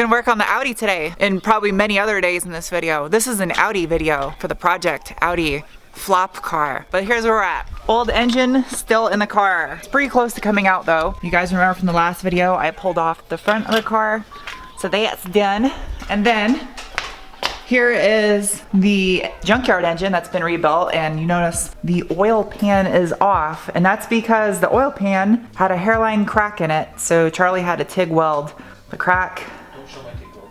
Gonna work on the Audi today and probably many other days in this video. This is an Audi video for the project Audi flop car. But here's where we're at. Old engine still in the car. It's pretty close to coming out though. You guys remember from the last video, I pulled off the front of the car. So that's done. And then here is the Junkyard engine that's been rebuilt, and you notice the oil pan is off, and that's because the oil pan had a hairline crack in it, so Charlie had to TIG weld the crack. Don't show my TIG weld.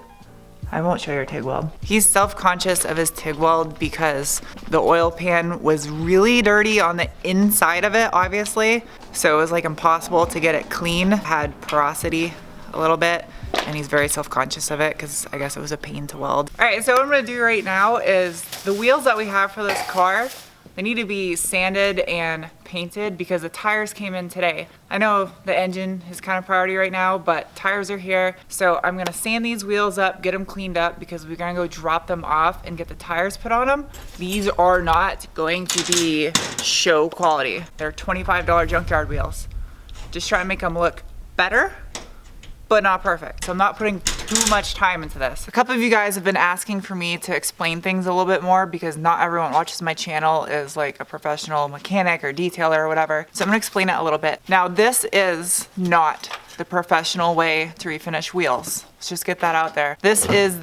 I won't show your TIG weld. He's self-conscious of his TIG weld because the oil pan was really dirty on the inside of it, obviously, so it was like impossible to get it clean. Had porosity a little bit. And he's very self-conscious of it because I guess it was a pain to weld. All right, so what I'm gonna do right now is the wheels that we have for this car, they need to be sanded and painted because the tires came in today. I know the engine is kind of priority right now, but tires are here. So I'm gonna sand these wheels up, get them cleaned up because we're gonna go drop them off and get the tires put on them. These are not going to be show quality. They're $25 Junkyard wheels. Just try to make them look better, but not perfect. So I'm not putting too much time into this. A couple of you guys have been asking for me to explain things a little bit more because not everyone watches my channel is like a professional mechanic or detailer or whatever. So I'm gonna explain it a little bit. Now this is not the professional way to refinish wheels. Let's just get that out there. This is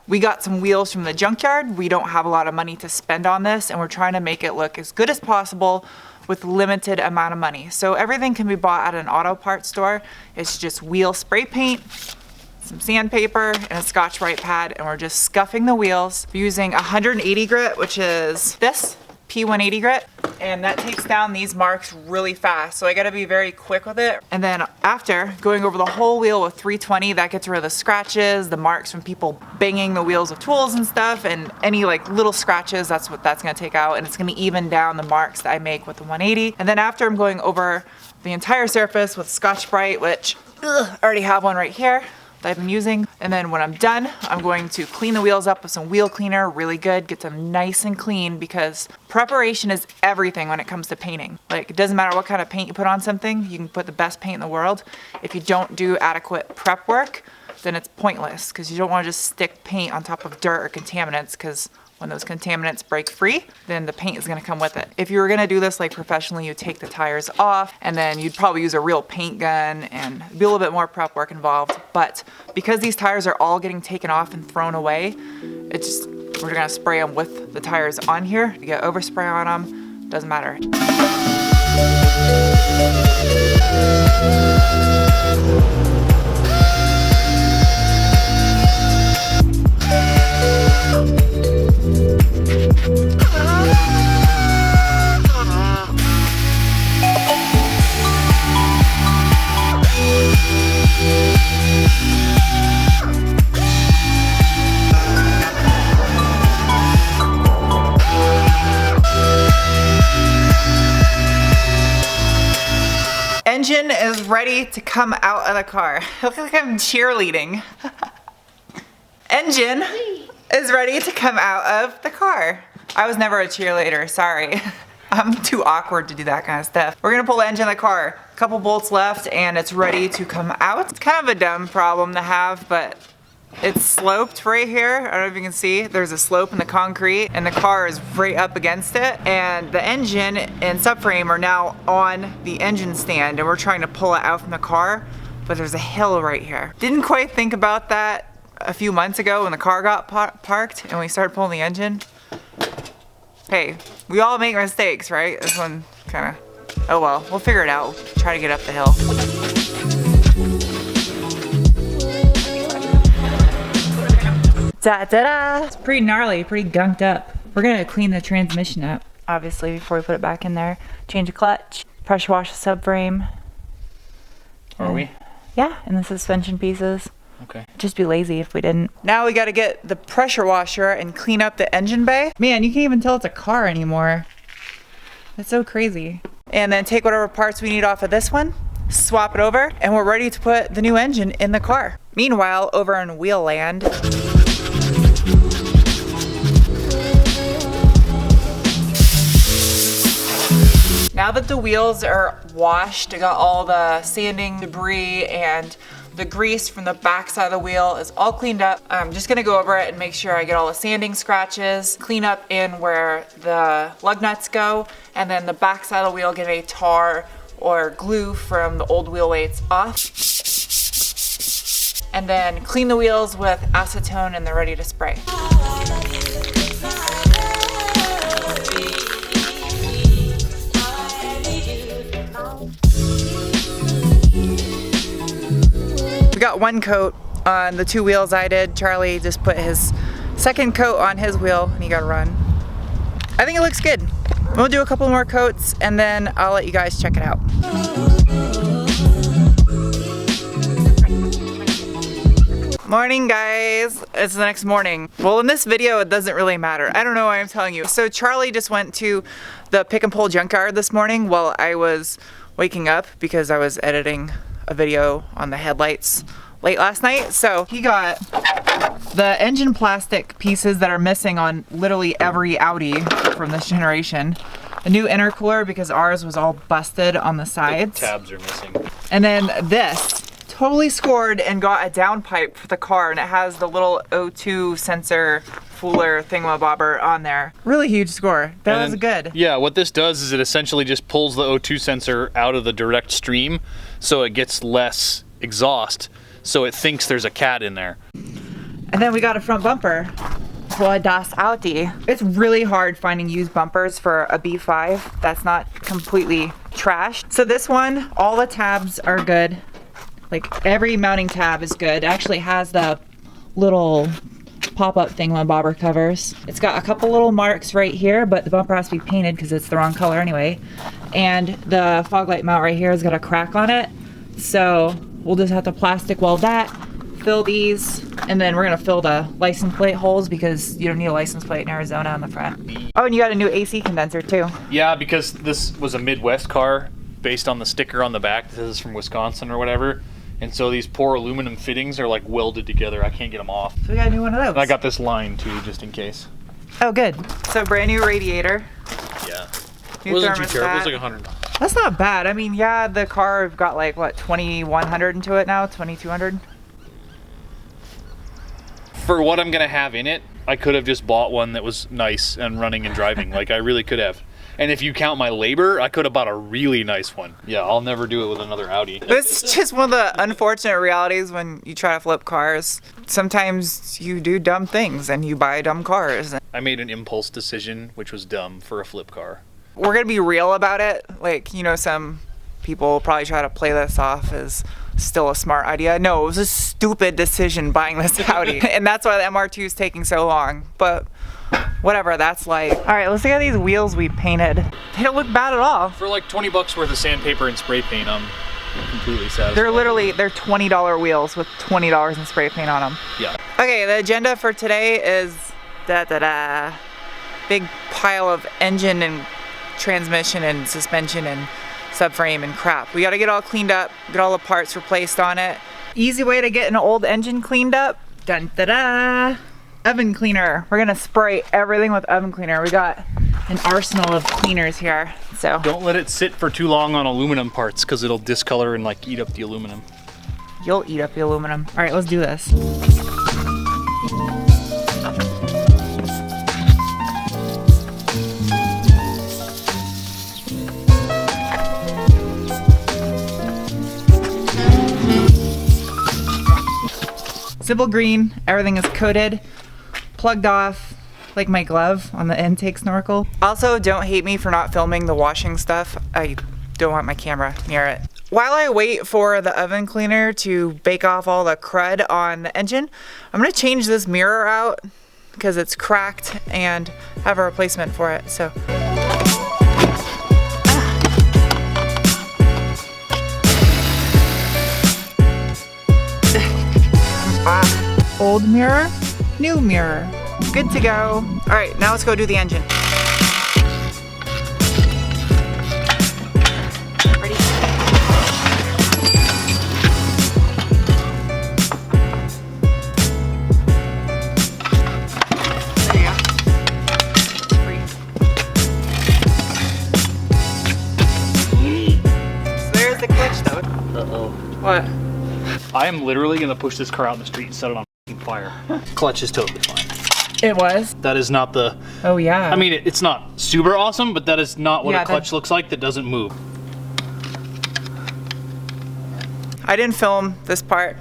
we got some wheels from the Junkyard. We don't have a lot of money to spend on this and we're trying to make it look as good as possible with limited amount of money. So everything can be bought at an auto parts store. It's just wheel spray paint, some sandpaper, and a Scotch-Brite pad, and we're just scuffing the wheels using 180 grit, which is this P180 grit, and that takes down these marks really fast. So I gotta be very quick with it. And then after going over the whole wheel with 320, that gets rid of the scratches, the marks from people banging the wheels with tools and stuff, and any like little scratches, that's what that's gonna take out. And it's gonna even down the marks that I make with the 180. And then after I'm going over the entire surface with Scotch-Brite, which I already have one right here that I've been using. And then when I'm done, I'm going to clean the wheels up with some wheel cleaner really good, get them nice and clean because preparation is everything when it comes to painting. Like it doesn't matter what kind of paint you put on something, you can put the best paint in the world. If you don't do adequate prep work, then it's pointless because you don't want to just stick paint on top of dirt or contaminants because when those contaminants break free, then the paint is gonna come with it. If you were gonna do this like professionally, you'd take the tires off and then you'd probably use a real paint gun and be a little bit more prep work involved. But because these tires are all getting taken off and thrown away, we're gonna spray them with the tires on here. You get overspray on them, doesn't matter. Engine is ready to come out of the car. I look like I'm cheerleading. Engine is ready to come out of the car. I was never a cheerleader, sorry. I'm too awkward to do that kind of stuff. We're gonna pull the engine of the car. A couple bolts left and it's ready to come out. It's kind of a dumb problem to have, but it's sloped right here. I don't know if you can see. There's a slope in the concrete and the car is right up against it. And the engine and subframe are now on the engine stand and we're trying to pull it out from the car, but there's a hill right here. Didn't quite think about that a few months ago when the car got parked and we started pulling the engine. Hey, we all make mistakes, right? This one kind of, oh well, we'll figure it out. We'll try to get up the hill. Da-da-da! It's pretty gnarly, pretty gunked up. We're gonna clean the transmission up, obviously, before we put it back in there. Change the clutch, pressure wash the subframe. Are we? Yeah, and the suspension pieces. Okay. Just be lazy if we didn't. Now we gotta get the pressure washer and clean up the engine bay. Man, you can't even tell it's a car anymore. That's so crazy. And then take whatever parts we need off of this one, swap it over, and we're ready to put the new engine in the car. Meanwhile, over in Wheelland, now that the wheels are washed, I got all the sanding debris and The grease from the back side of the wheel is all cleaned up. I'm just gonna go over it and make sure I get all the sanding scratches, clean up in where the lug nuts go, and then the back side of the wheel get a tar or glue from the old wheel weights off. And then clean the wheels with acetone and they're ready to spray. We got one coat on the 2 wheels I did. Charlie just put his second coat on his wheel and he got to run. I think it looks good. We'll do a couple more coats and then I'll let you guys check it out. Morning guys, it's the next morning. Well, in this video it doesn't really matter. I don't know why I'm telling you. So Charlie just went to the pick and pull junkyard this morning while I was waking up because I was editing a video on the headlights late last night. So he got the engine plastic pieces that are missing on literally every Audi from this generation. A new intercooler because ours was all busted on the sides. The tabs are missing. And then this, totally scored and got a downpipe for the car and it has the little O2 sensor fooler thingamabobber on there. Really huge score. That was good. Yeah, what this does is it essentially just pulls the O2 sensor out of the direct stream so it gets less exhaust, so it thinks there's a cat in there. And then we got a front bumper for das Audi. It's really hard finding used bumpers for a B5 that's not completely trashed. So this one, all the tabs are good. Like every mounting tab is good. It actually has the little pop-up thingamabobber covers. It's got a couple little marks right here, but the bumper has to be painted because it's the wrong color anyway. And the fog light mount right here has got a crack on it. So we'll just have to plastic weld that, fill these, and then we're gonna fill the license plate holes because you don't need a license plate in Arizona on the front. Oh, and you got a new AC condenser too. Yeah, because this was a Midwest car based on the sticker on the back that says it's from Wisconsin or whatever. And so these poor aluminum fittings are like welded together. I can't get them off. So we got a new one of those. And I got this line too, just in case. Oh, good. So brand new radiator. Yeah. New It wasn't too thermostat. terrible. It was like $100. That's not bad. I mean, yeah, the car got like, what, 2,100 into it now? 2,200? For what I'm gonna have in it, I could have just bought one that was nice and running and driving. Like, I really could have. And if you count my labor, I could have bought a really nice one. Yeah, I'll never do it with another Audi. This is just one of the unfortunate realities when you try to flip cars. Sometimes you do dumb things and you buy dumb cars. I made an impulse decision, which was dumb, for a flip car. We're gonna be real about it. Like, you know, some people will probably try to play this off as still a smart idea. No, it was a stupid decision buying this Audi. And that's why the MR2 is taking so long. But whatever, that's life. All right, let's look at these wheels we painted. They don't look bad at all. For like 20 bucks worth of sandpaper and spray paint, I'm completely satisfied. They're $20 wheels with $20 in spray paint on them. Yeah. Okay, the agenda for today is big pile of engine and transmission and suspension and subframe and crap. We gotta get all cleaned up, get all the parts replaced on it. Easy way to get an old engine cleaned up. Dun da da. Oven cleaner. We're gonna spray everything with oven cleaner. We got an arsenal of cleaners here, so. Don't let it sit for too long on aluminum parts because it'll discolor and like eat up the aluminum. You'll eat up the aluminum. All right, let's do this. Simple green, everything is coated, plugged off, like my glove on the intake snorkel. Also, don't hate me for not filming the washing stuff. I don't want my camera near it. While I wait for the oven cleaner to bake off all the crud on the engine, I'm gonna change this mirror out because it's cracked and have a replacement for it, so. Old mirror, new mirror. Good to go. All right, now let's go do the engine. Ready? There you go. Free. So there's the clutch though. Uh-oh. What? I am literally gonna push this car out in the street and set it on fire. Clutch is totally fine. It was? That is not the... Oh yeah. I mean, it's not super awesome, but that is not what Yeah, a clutch looks like that doesn't move. I didn't film this part.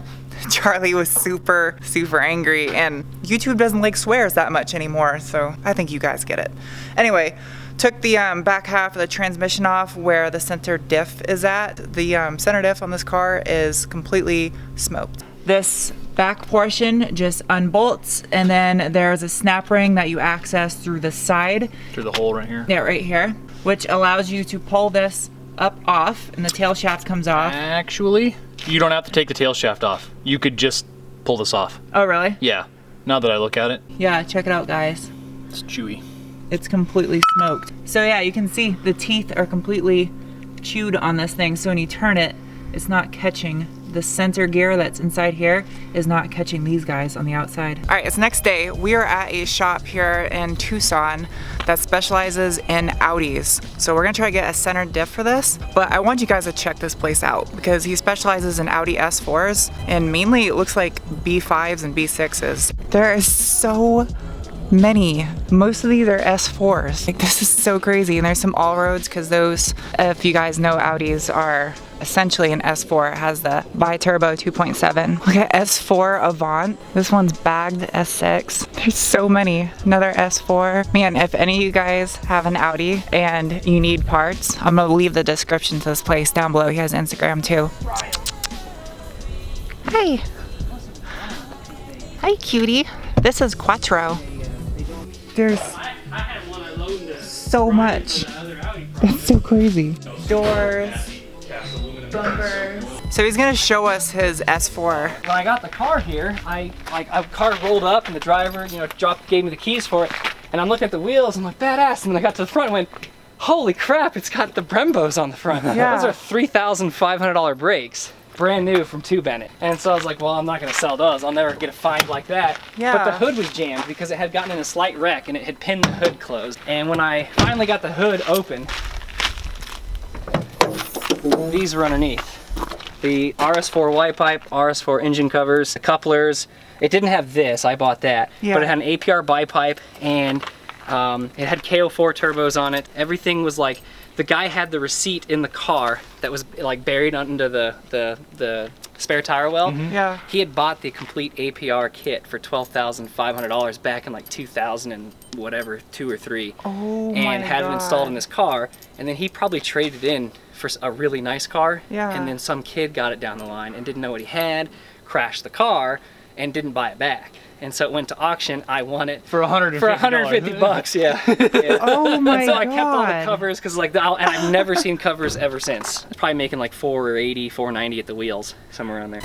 Charlie was super angry, and YouTube doesn't like swears that much anymore, so I think you guys get it. Anyway, took the back half of the transmission off where the center diff is at. The center diff on this car is completely smoked. This back portion just unbolts, and then there's a snap ring that you access through the side. Through the hole right here? Yeah, right here, which allows you to pull this up off, and the tail shaft comes off. Actually, you don't have to take the tail shaft off. You could just pull this off. Oh, really? Yeah, now that I look at it. Yeah, check it out, guys. It's chewy. It's completely smoked. So yeah, you can see the teeth are completely chewed on this thing, so when you turn it, it's not catching. The center gear that's inside here is not catching these guys on the outside. All right, it's next day. We are at a shop here in Tucson that specializes in Audis. So we're gonna try to get a center diff for this, but I want you guys to check this place out because he specializes in Audi S4s, and mainly it looks like B5s and B6s. There is so many. Most of these are S4s. Like, this is so crazy. And there's some all-roads because those, if you guys know, Audis are essentially an S4. It has the bi-turbo 2.7. Look at S4 Avant. This one's bagged S6. There's so many. Another S4. Man, if any of you guys have an Audi and you need parts, I'm gonna leave the description to this place down below. He has Instagram too. Hi. Hi, cutie. This is Quattro. There's so much. It's so crazy. Doors, bumpers. So he's gonna show us his S4. When I got the car here, a car rolled up and the driver, gave me the keys for it, and I'm looking at the wheels. I'm like, badass. And when I got to the front, I went, holy crap! It's got the Brembos on the front. Yeah. Those are $3,500 brakes. Brand new from Two Bennett. And so I was like, well, I'm not gonna sell those. I'll never get a find like that. Yeah. But the hood was jammed because it had gotten in a slight wreck and it had pinned the hood closed. And when I finally got the hood open, these were underneath. The RS4 white pipe, RS4 engine covers, the couplers. It didn't have this, I bought that. Yeah. But it had an APR bipipe and it had KO4 turbos on it. Everything was like, the guy had the receipt in the car that was like buried under the spare tire well. Yeah. He had bought the complete APR kit for $12,500 back in like 2000 and whatever, 2 or 3. Oh my and had it installed God. in his car. And then he probably traded in for a really nice car. Yeah. And then some kid got it down the line and didn't know what he had, crashed the car, and didn't buy it back. And so it went to auction. I won it For $150. for $150. Yeah. Yeah. Oh my And so I kept all the God. covers because and I've never seen covers ever since. Probably making like $480, $490 at the wheels, somewhere around there.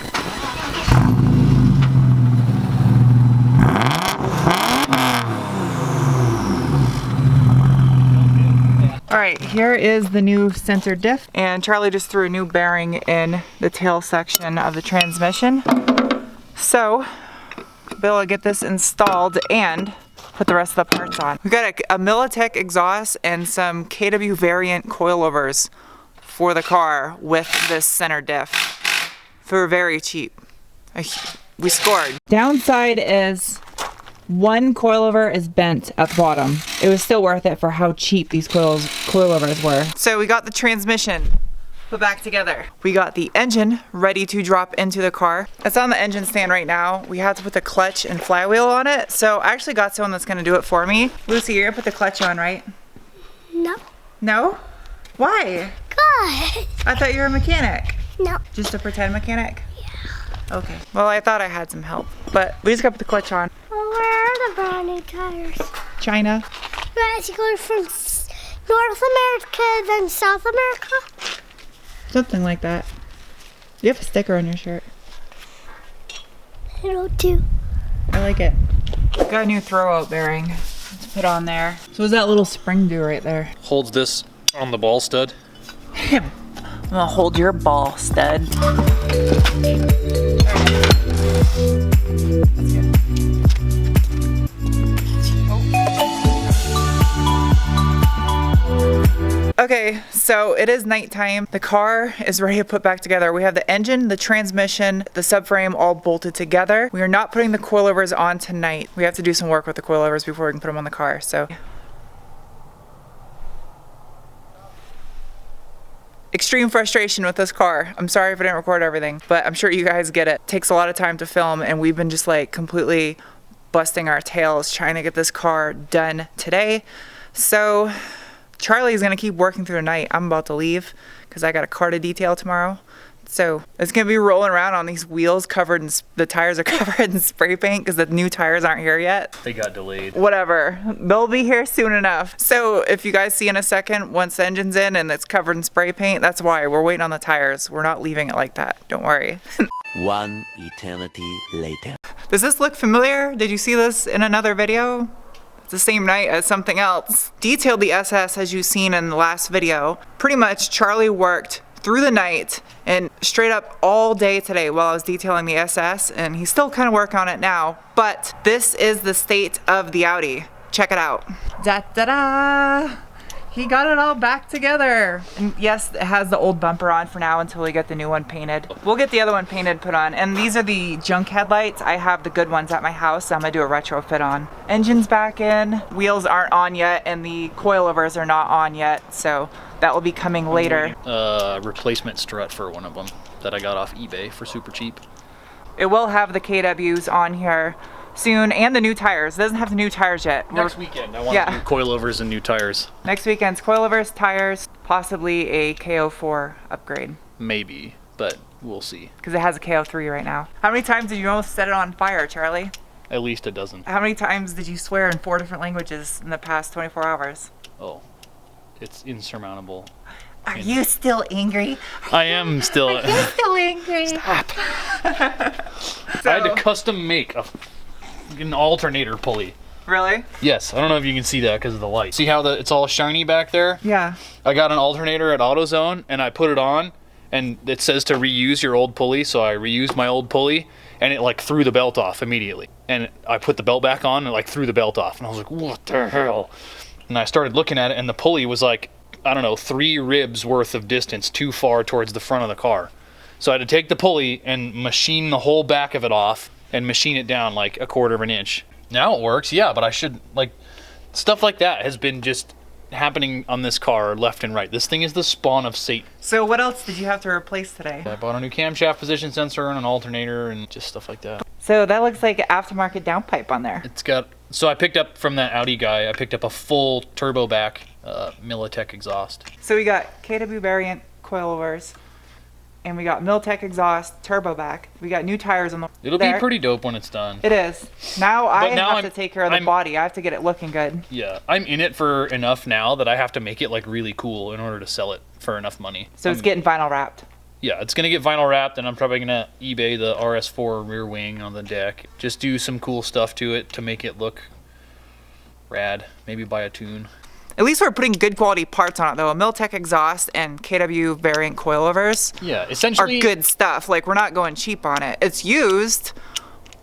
All right, here is the new center diff, and Charlie just threw a new bearing in the tail section of the transmission. So, be able to get this installed and put the rest of the parts on. We got a Milltek exhaust and some KW variant coilovers for the car with this center diff for very cheap. We scored. Downside is one coilover is bent at the bottom. It was still worth it for how cheap these coilovers were. So we got the transmission put back together. We got the engine ready to drop into the car. It's on the engine stand right now. We have to put the clutch and flywheel on it. So I actually got someone that's gonna do it for me. Lucy, you're gonna put the clutch on, right? No. No? Why? God. I thought you were a mechanic. No. Just a pretend mechanic? Yeah. Okay. Well, I thought I had some help, but we just gotta put the clutch on. Well, where are the brand new tires? China. We're actually going from North America, then South America. Something like that. You have a sticker on your shirt. I do too. I like it. Got a new throwout bearing. Let's put on there. So what's that little spring do right there? Holds this on the ball stud. I'm gonna hold your ball, stud. Okay, So it is nighttime. The car is ready to put back together. We have the engine, the transmission, the subframe all bolted together. We are not putting the coilovers on tonight. We have to do some work with the coilovers before we can put them on the car. So extreme frustration with this car. I'm sorry if I didn't record everything, but I'm sure you guys get it. It takes a lot of time to film, and we've been just like completely busting our tails trying to get this car done today. So Charlie's gonna keep working through the night. I'm about to leave because I got a car to detail tomorrow. So it's gonna be rolling around on these wheels covered in, the tires are covered in spray paint because the new tires aren't here yet. They got delayed. Whatever, they'll be here soon enough. So if you guys see in a second, once the engine's in and it's covered in spray paint, that's why we're waiting on the tires. We're not leaving it like that, don't worry. One eternity later. Does this look familiar? Did you see this in another video? It's the same night as something else. Detailed the SS as you've seen in the last video. Pretty much Charlie worked through the night and straight up all day today while I was detailing the SS, and he's still kind of working on it now. But this is the state of the Audi. Check it out. Da-da-da! He got it all back together. And yes, it has the old bumper on for now until we get the new one painted. We'll get the other one painted, put on. And these are the junk headlights. I have the good ones at my house, so I'm gonna do a retrofit on. Engine's back in, wheels aren't on yet, and the coilovers are not on yet, so that will be coming later. Replacement strut for one of them that I got off eBay for super cheap. It will have the KWs on here soon, and the new tires. It doesn't have the new tires yet. Next weekend, I want new coilovers and new tires. Next weekend's coilovers, tires, possibly a KO4 upgrade. Maybe, but we'll see. Because it has a KO3 right now. How many times did you almost set it on fire, Charlie? At least a dozen. How many times did you swear in 4 different languages in the past 24 hours? Oh, it's insurmountable. Are you still angry? I am still. Are you still angry? Stop. I had to custom make an alternator pulley. Really? Yes, I don't know if you can see that because of the light. See how it's all shiny back there? Yeah. I got an alternator at AutoZone and I put it on and it says to reuse your old pulley, so I reused my old pulley and it like threw the belt off immediately. And I put the belt back on and it like threw the belt off and I was like, what the hell? And I started looking at it and the pulley was like, I don't know, 3 ribs worth of distance too far towards the front of the car. So I had to take the pulley and machine the whole back of it off and machine it down like 1/4 of an inch. Now it works, yeah, but I should, like, stuff like that has been just happening on this car left and right. This thing is the spawn of Satan. So what else did you have to replace today? I bought a new camshaft position sensor and an alternator and just stuff like that. So that looks like an aftermarket downpipe on there. It's got, so I picked up from that Audi guy, I picked up a full turbo back Milltek exhaust. So we got KW variant coilovers, and we got Milltek exhaust turbo back. We got new tires on the It'll be pretty dope when it's done. It is. Now I now have to take care of the body. I have to get it looking good. Yeah, I'm in it for enough now that I have to make it like really cool in order to sell it for enough money. So it's getting vinyl wrapped. Yeah, it's gonna get vinyl wrapped, and I'm probably gonna eBay the RS4 rear wing on the deck. Just do some cool stuff to it to make it look rad. Maybe buy a tune. At least we're putting good quality parts on it though. A Milltek exhaust and KW variant coilovers essentially are good stuff. Like, we're not going cheap on it. It's used,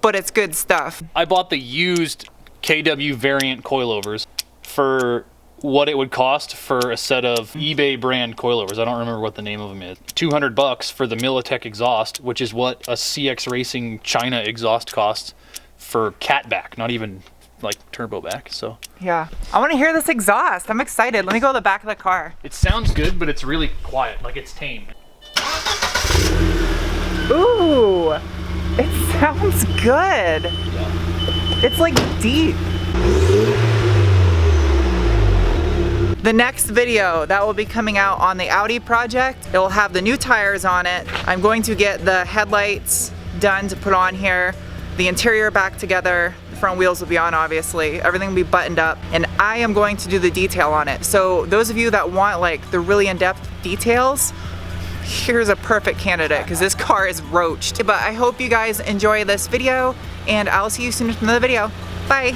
but it's good stuff. I bought the used KW variant coilovers for what it would cost for a set of eBay brand coilovers. I don't remember what the name of them is. $200 for the Milltek exhaust, which is what a CX Racing China exhaust costs for catback, not even like turbo back. So yeah, I want to hear this exhaust. I'm excited. Let me go to the back of the car. It sounds good, but it's really quiet, like it's tame. Ooh, it sounds good. Yeah. It's like deep. The next video that will be coming out on the Audi project, it will have the new tires on it. I'm going to get the headlights done to put on here, the interior back together, the front wheels will be on obviously, everything will be buttoned up, and I am going to do the detail on it. So those of you that want like the really in-depth details, here's a perfect candidate because this car is roached. But I hope you guys enjoy this video, and I'll see you soon in another video. Bye.